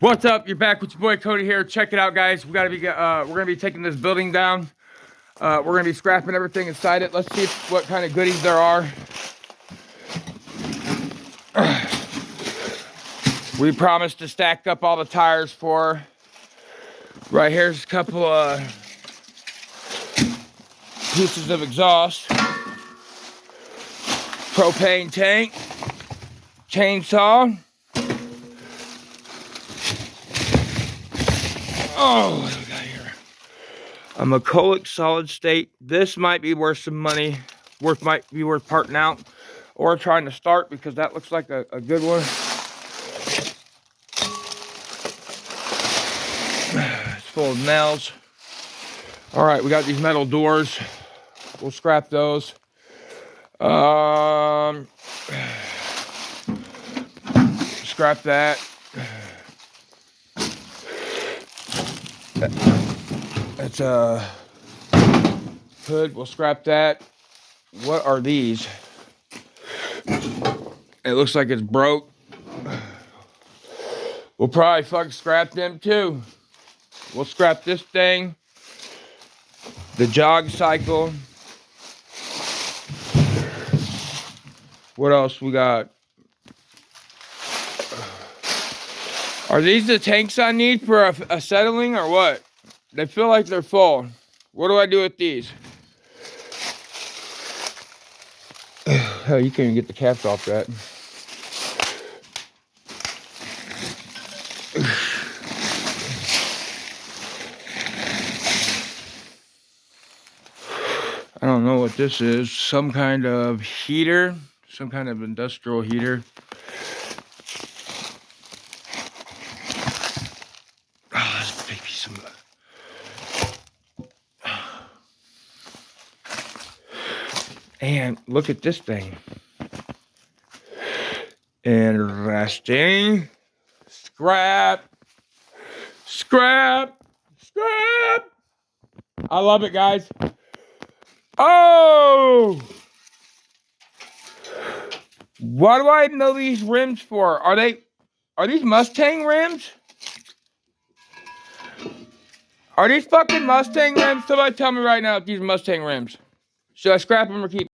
What's up? You're back with your boy Cody here. Check it out, guys. We're gonna be taking this building down. We're gonna be scrapping everything inside it. Let's see what kind of goodies there are. We promised to stack up all the tires for. Right here's a couple of pieces of exhaust, propane tank, chainsaw. Oh, what do we got here? A McCulloch solid state. This might be worth some money. Might be worth parting out or trying to start, because that looks like a good one. It's full of nails. All right, we got these metal doors. We'll scrap those. Scrap that. That's a hood. We'll scrap that. What are these? It looks like it's broke. We'll probably fucking scrap them too. We'll scrap this thing. The jog cycle. What else we got? Are these the tanks I need for a settling or what? They feel like they're full. What do I do with these? Hell, you can't even get the caps off that. I don't know what this is. Some kind of heater. Some kind of industrial heater. Oh, that's a big piece of... And look at this thing. Interesting. Scrap. Scrap. Scrap. I love it, guys. Oh! What do I know these rims for? Are these Mustang rims? Are these fucking Mustang rims? Somebody tell me right now if these are Mustang rims. Should I scrap them or keep them?